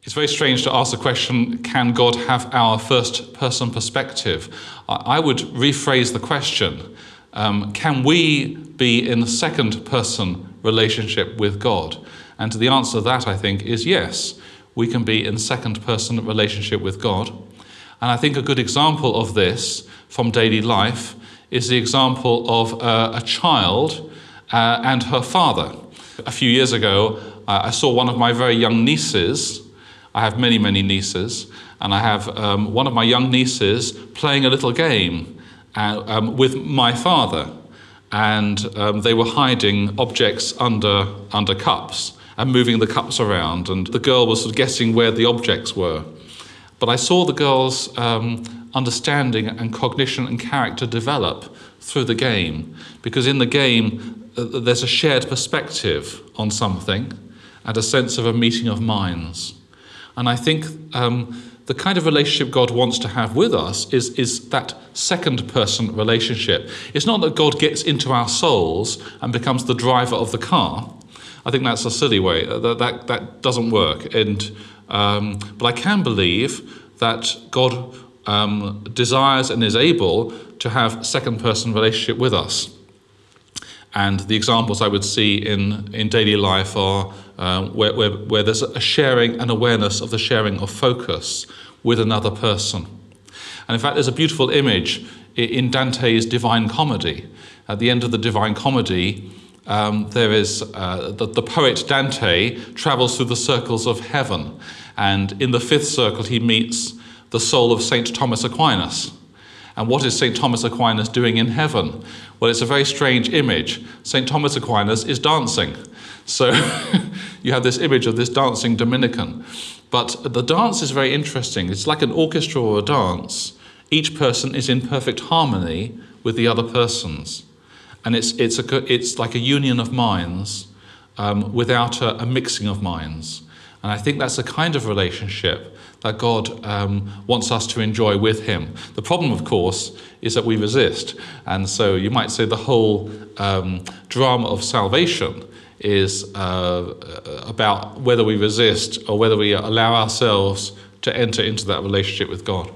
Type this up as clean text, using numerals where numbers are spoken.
It's very strange to ask the question, can God have our first-person perspective? I would rephrase the question, can we be in the second-person relationship with God? And the answer to that, I think, is yes. We can be in second-person relationship with God. And I think a good example of this from daily life is the example of a child and her father. A few years ago, I saw one of my very young nieces. I have many, many nieces, and I have one of my young nieces playing a little game with my father, and they were hiding objects under cups and moving the cups around, and the girl was sort of guessing where the objects were. But I saw the girl's understanding and cognition and character develop through the game, because in the game there's a shared perspective on something and a sense of a meeting of minds. And I think the kind of relationship God wants to have with us is that second-person relationship. It's not that God gets into our souls and becomes the driver of the car. I think that's a silly way. That doesn't work. But I can believe that God desires and is able to have second-person relationship with us. And the examples I would see in daily life are where there's a sharing and awareness of the sharing of focus with another person. And in fact, there's a beautiful image in Dante's Divine Comedy. At the end of the Divine Comedy, there is the poet Dante travels through the circles of heaven. And in the fifth circle, he meets the soul of St. Thomas Aquinas. And what is St. Thomas Aquinas doing in heaven? Well, it's a very strange image. St. Thomas Aquinas is dancing. So you have this image of this dancing Dominican. But the dance is very interesting. It's like an orchestra or a dance. Each person is in perfect harmony with the other persons. And it's like a union of minds without a mixing of minds. And I think that's the kind of relationship that God wants us to enjoy with him. The problem, of course, is that we resist. And so you might say the whole drama of salvation is about whether we resist or whether we allow ourselves to enter into that relationship with God.